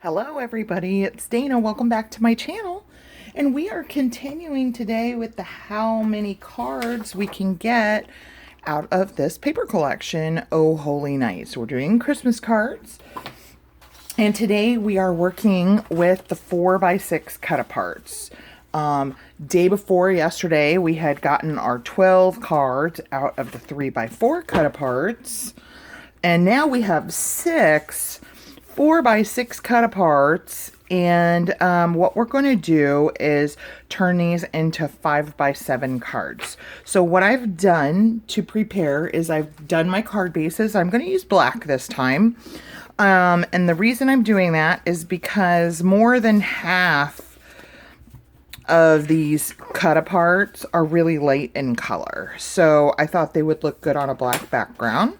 Hello everybody, it's Dana. Welcome back to my channel. And we are continuing today with the how many cards we can get out of this paper collection, Oh Holy Night. So we're doing Christmas cards. And today we are working with the 4x6 cut-aparts. Day before yesterday, we had gotten our 12 cards out of the 3x4 cut-aparts. And now we have 6 4x6 cut-aparts. And what we're going to do is turn these into 5x7 cards. So what I've done to prepare is I've done my card bases. I'm going to use black this time. And the reason I'm doing that is because more than half of these cut-aparts are really light in color. So I thought they would look good on a black background.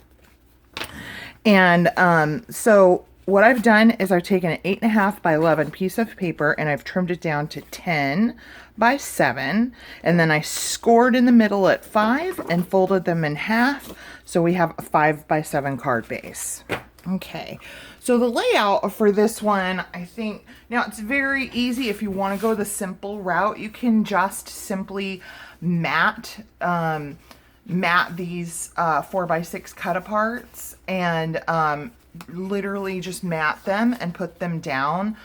And so what I've done is I've taken an 8.5 by 11 piece of paper and I've trimmed it down to 10 by 7. And then I scored in the middle at 5 and folded them in half. So we have a 5x7 card base. Okay, so the layout for this one, I think, now it's very easy. If you want to go the simple route, you can just simply mat these 4x6 cut-aparts and literally just mat them and put them down.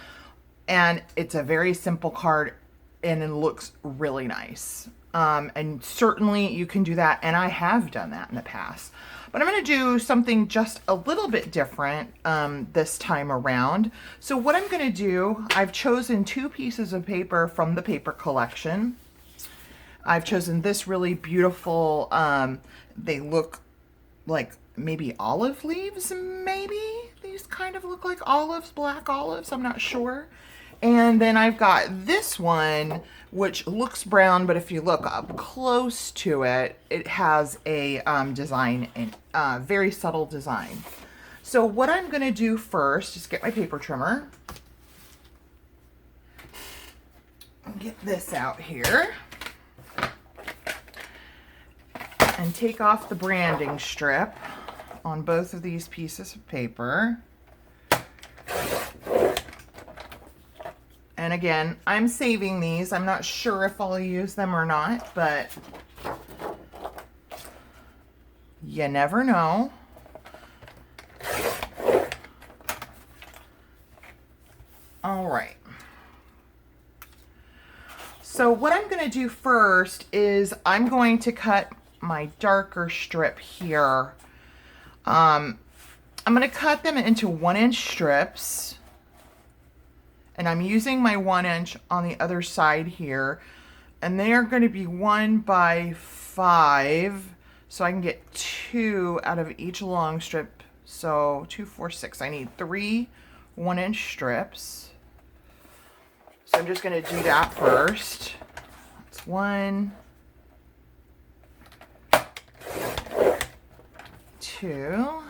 And it's a very simple card and it looks really nice. And certainly you can do that, and I have done that in the past. But I'm going to do something just a little bit different this time around. So what I'm going to do, I've chosen 2 pieces of paper from the paper collection. I've chosen this really beautiful, they look like maybe olive leaves, maybe? These kind of look like olives, black olives, I'm not sure. And then I've got this one, which looks brown, but if you look up close to it, it has a design, very subtle design. So what I'm going to do first is get my paper trimmer. Get this out here. And take off the branding strip on both of these pieces of paper. And again, I'm saving these. I'm not sure if I'll use them or not, but you never know. All right. So what I'm going to do first is I'm going to cut my darker strip here. I'm going to cut them into 1-inch strips. And I'm using my 1-inch on the other side here. And they are going to be 1 by 5. So I can get 2 out of each long strip. So 2, 4, 6. I need 3 1-inch strips. So I'm just going to do that first. That's 1, 2.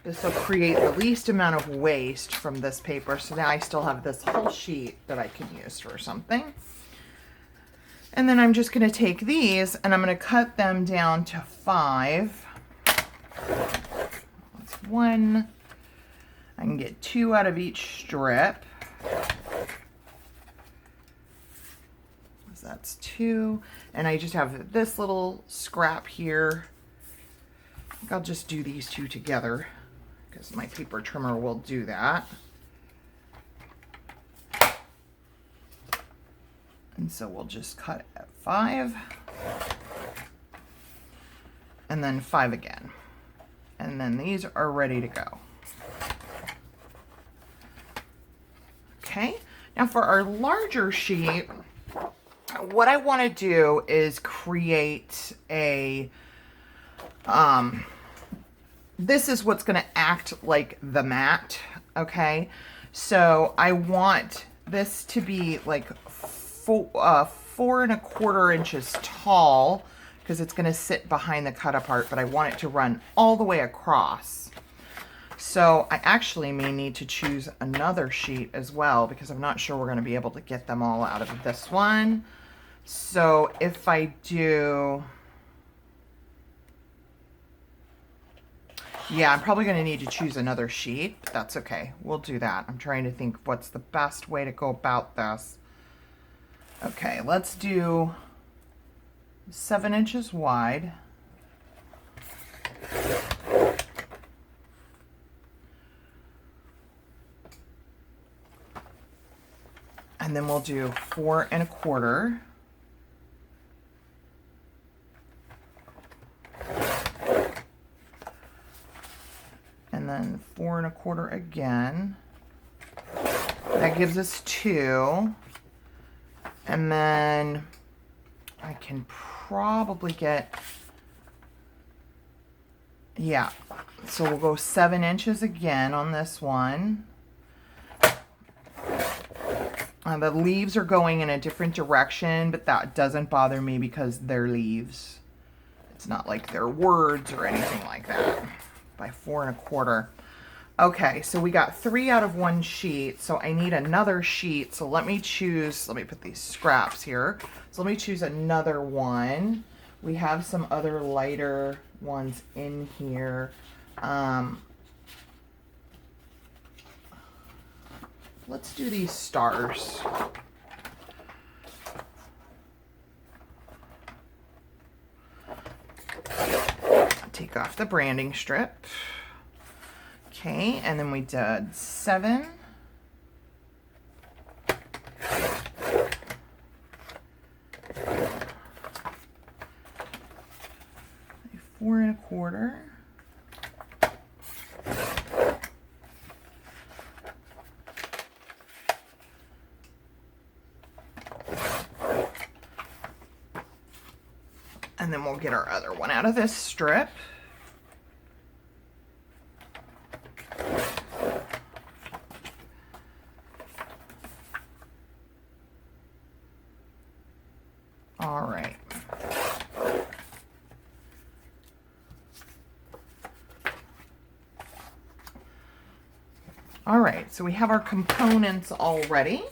This will create the least amount of waste from this paper. So now I still have this whole sheet that I can use for something. And then I'm just going to take these and I'm going to cut them down to 5. That's 1. I can get 2 out of each strip. So that's 2. And I just have this little scrap here. I think I'll just do these 2 together, because my paper trimmer will do that. And so we'll just cut at 5. And then 5 again. And then these are ready to go. Okay, now for our larger sheet, what I want to do is create a, this is what's going to act like the mat, okay? So I want this to be like 4 4¼ inches tall, because it's going to sit behind the cut-apart, but I want it to run all the way across. So I actually may need to choose another sheet as well, because I'm not sure we're going to be able to get them all out of this one. So if I do, Yeah, I'm probably going to need to choose another sheet, but that's okay. We'll do that. I'm trying to think what's the best way to go about this. Okay, let's do 7 inches wide. And then we'll do 4 1/4. And then 4 1/4 again. That gives us 2. And then I can probably get, yeah, so we'll go 7 inches again on this one. The leaves are going in a different direction, but that doesn't bother me because they're leaves. It's not like they're words or anything like that. By 4 1/4. Okay, so we got 3 out of 1 sheet, so I need another sheet. So let me put these scraps here. So let me choose another one. We have some other lighter ones in here. Let's do these stars. Take off the branding strip. Okay, and then we did 7. 4 1/4. And then we'll get our other one out of this strip. All right. All right, so we have our components all ready.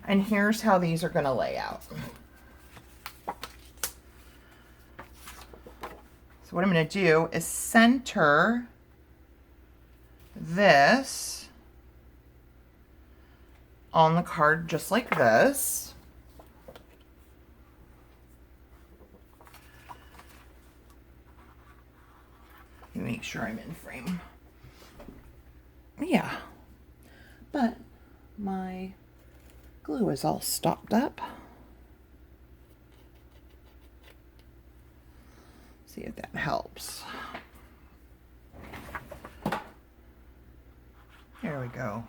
And here's how these are going to lay out. So what I'm going to do is center this on the card just like this. Let me make sure I'm in frame. Yeah, but my glue is all stopped up. See if that helps. There we go.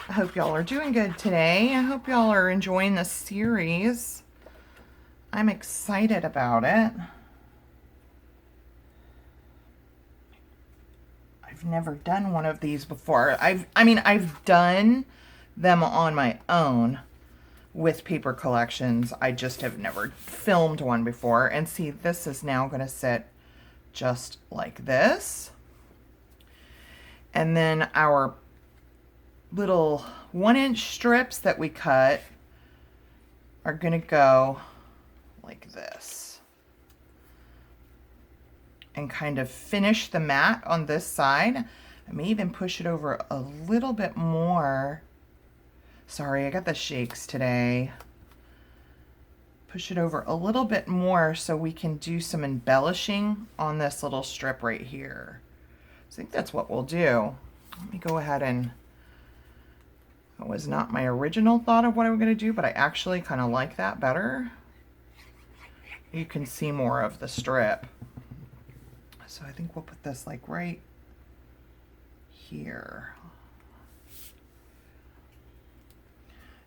I hope y'all are doing good today. I hope y'all are enjoying this series. I'm excited about it. I've never done one of these before. I've done them on my own with paper collections. I just have never filmed one before. And see, this is now going to sit just like this. And then our little 1-inch strips that we cut are going to go like this and kind of finish the mat on this side. I may even push it over a little bit more. Sorry, I got the shakes today. Push it over a little bit more so we can do some embellishing on this little strip right here. So I think that's what we'll do. Let me go ahead and, that was not my original thought of what I'm going to do, but I actually kind of like that better. You can see more of the strip. So I think we'll put this like right here.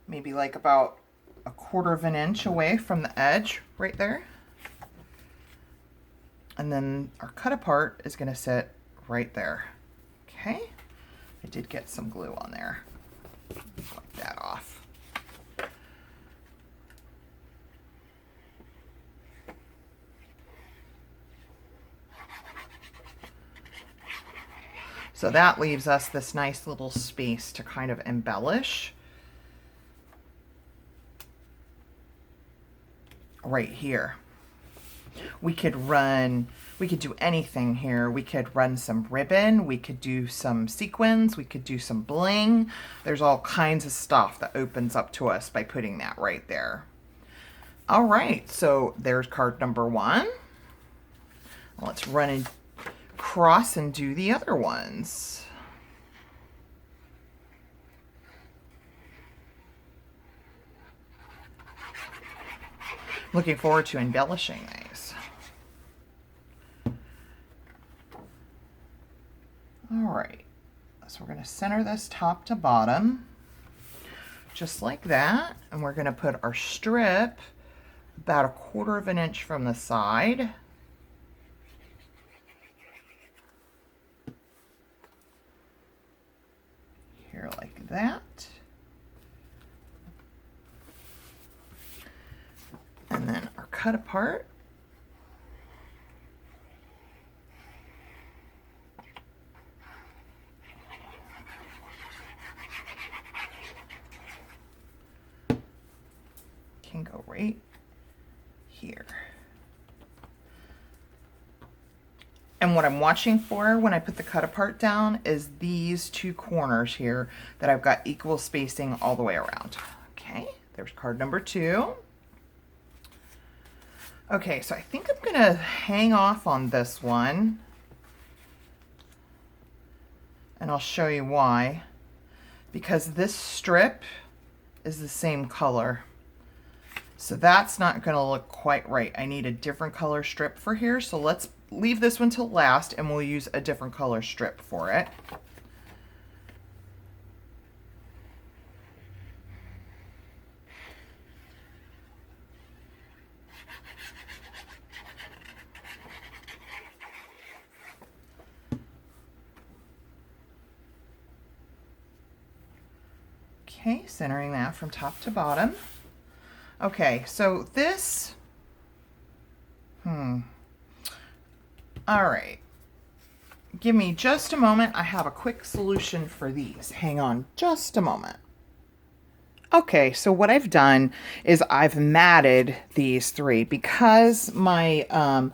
Maybe like about 1/4 of an inch away from the edge right there. And then our cut apart is going to sit right there. Okay. I did get some glue on there. Wipe that off. So that leaves us this nice little space to kind of embellish. right here. We could do anything here. We could run some ribbon, we could do some sequins, we could do some bling. There's all kinds of stuff that opens up to us by putting that right there. All right, so there's card number 1. Let's run and cross and do the other ones. Looking forward to embellishing these. All right, so we're going to center this top to bottom, just like that. And we're going to put our strip about 1/4 of an inch from the side. Here like that. And then our cut apart. Can go right here. And what I'm watching for when I put the cut apart down is these 2 corners here that I've got equal spacing all the way around. Okay, there's card number 2. Okay, so I think I'm gonna hang off on this one, and I'll show you why. Because this strip is the same color. So that's not gonna look quite right. I need a different color strip for here. So let's leave this one till last and we'll use a different color strip for it. Okay, centering that from top to bottom. Okay, so this, all right. Give me just a moment. I have a quick solution for these. Hang on just a moment. Okay, so what I've done is I've matted these 3 because my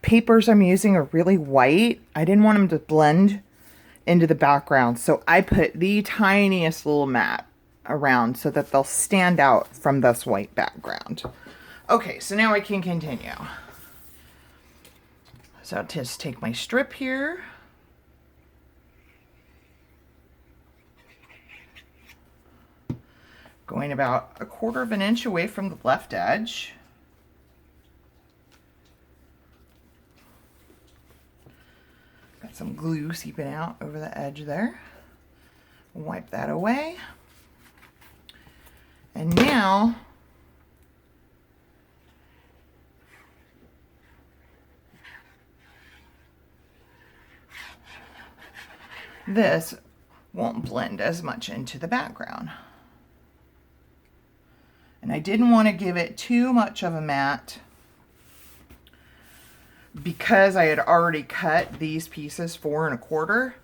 papers I'm using are really white. I didn't want them to blend into the background, so I put the tiniest little mat around so that they'll stand out from this white background. Okay, so now I can continue. So I'll just take my strip here. Going about 1/4 of an inch away from the left edge. Got some glue seeping out over the edge there. Wipe that away. And now this won't blend as much into the background. And I didn't want to give it too much of a matte because I had already cut these pieces 4 1/4.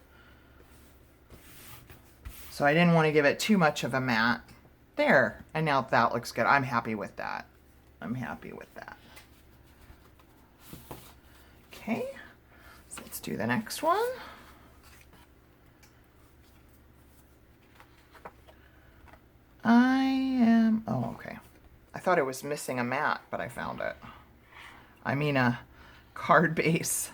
So I didn't want to give it too much of a matte. There, and now that looks good. I'm happy with that. I'm happy with that. Okay, so let's do the next one. Oh, okay. I thought it was missing a mat, but I found it. I mean a card base.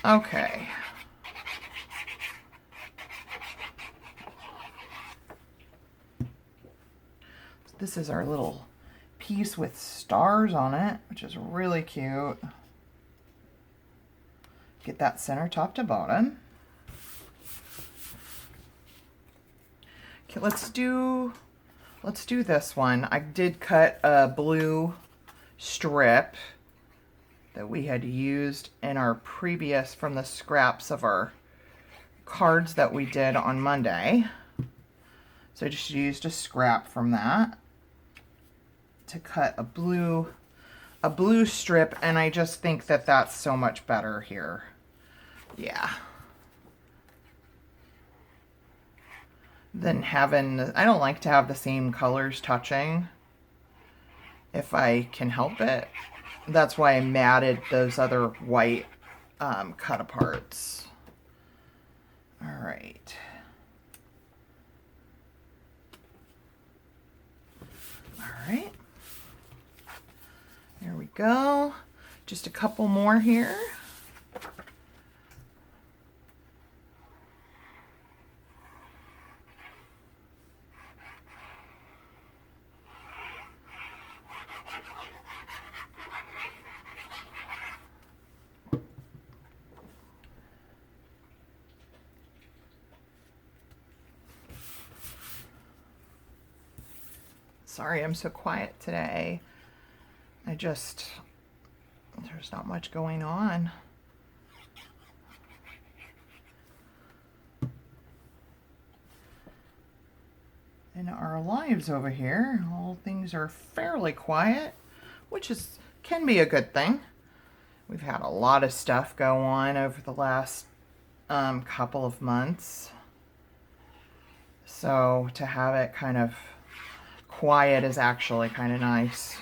Okay. This is our little piece with stars on it, which is really cute. Get that center top to bottom. Okay, let's do this one. I did cut a blue strip that we had used in our previous, from the scraps of our cards that we did on Monday. So I just used a scrap from that to cut a blue strip, and I just think that that's so much better here. Yeah. than having, I don't like to have the same colors touching if I can help it. That's why I matted those other white cut aparts. All right. All right. There we go. Just a couple more here. Sorry, I'm so quiet today. There's not much going on. In our lives over here, all things are fairly quiet, which can be a good thing. We've had a lot of stuff go on over the last couple of months. So to have it kind of quiet is actually kind of nice.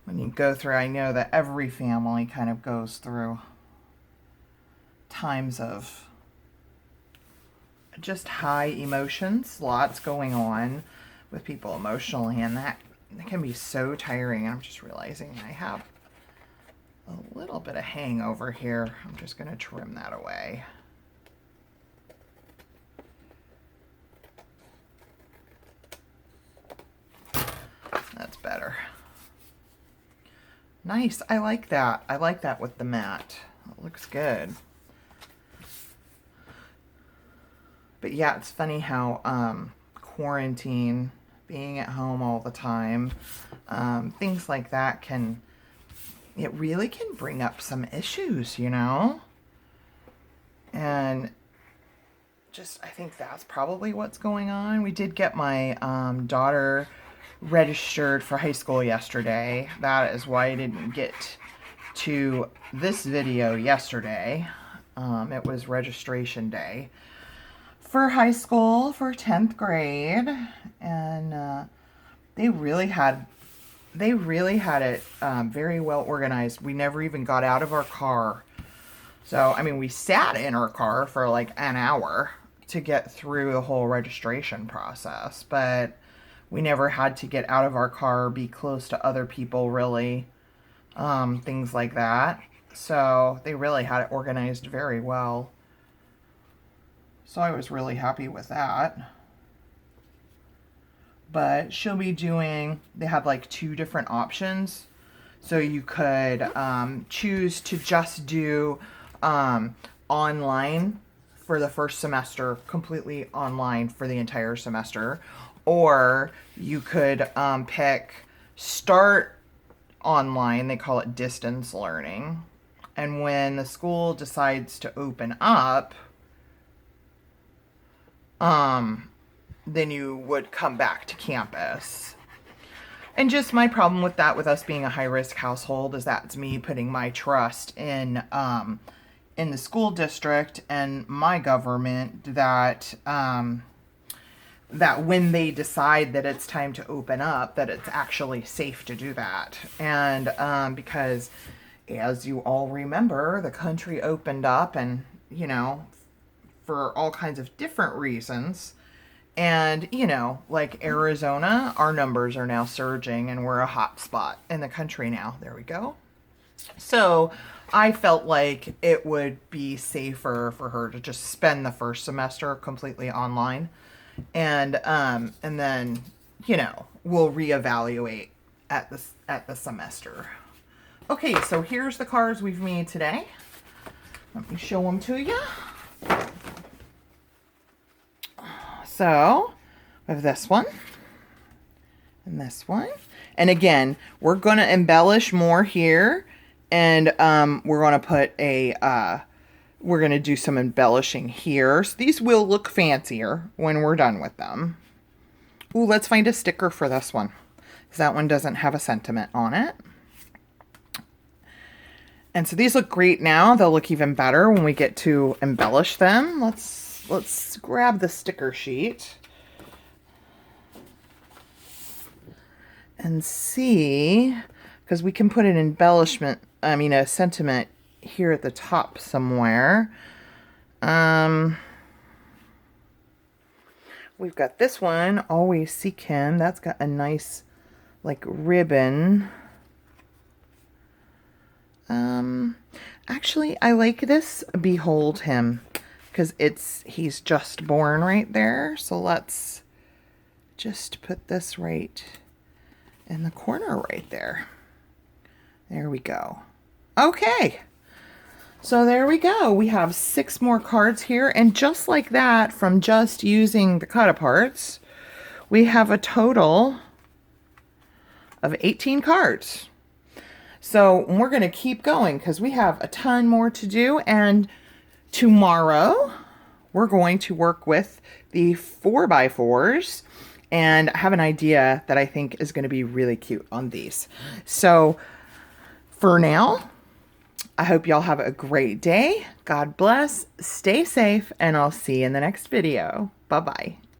When you go through, I know that every family kind of goes through times of just high emotions, lots going on with people emotionally, and that can be so tiring. I'm just realizing I have a little bit of hangover here. I'm just going to trim that away. That's better. Nice. I like that. I like that with the mat. It looks good. But yeah, it's funny how quarantine, being at home all the time, things like that it really can bring up some issues, you know? And I think that's probably what's going on. We did get my daughter registered for high school yesterday. That is why I didn't get to this video yesterday. It was registration day for high school for 10th grade, and they really had it very well organized. We never even got out of our car. So, I mean, we sat in our car for like an hour to get through the whole registration process, but we never had to get out of our car, be close to other people, really, things like that. So they really had it organized very well. So I was really happy with that. But she'll be doing, they have like 2 different options. So you could choose to just do online for the first semester, completely online for the entire semester. Or you could pick start online, they call it distance learning. And when the school decides to open up, then you would come back to campus. And just my problem with that, with us being a high-risk household, is that's me putting my trust in the school district and my government that that when they decide that it's time to open up, that it's actually safe to do that. And because, as you all remember, the country opened up, and, you know, for all kinds of different reasons. And, you know, like Arizona, our numbers are now surging, and we're a hot spot in the country now. There we go. So I felt like it would be safer for her to just spend the first semester completely online. And then, you know, we'll reevaluate at the semester. Okay, so here's the cards we've made today. Let me show them to you. So we have this one and this one. And again, we're going to embellish more here, and we're going to put we're going to do some embellishing here. So these will look fancier when we're done with them. Ooh, let's find a sticker for this one, because that one doesn't have a sentiment on it. And so these look great now. They'll look even better when we get to embellish them. Let's let's grab the sticker sheet and see, because we can put an embellishment, a sentiment here at the top somewhere. We've got this one, always seek him. That's got a nice, like, ribbon. Actually, I like this behold him, because he's just born right there. So let's just put this right in the corner right there. There we go. Okay. So there we go. We have 6 more cards here. And just like that, from just using the cut-aparts, we have a total of 18 cards. So we're going to keep going because we have a ton more to do. And tomorrow, we're going to work with the 4x4s. And I have an idea that I think is going to be really cute on these. So for now, I hope y'all have a great day. God bless, stay safe, and I'll see you in the next video. Bye-bye.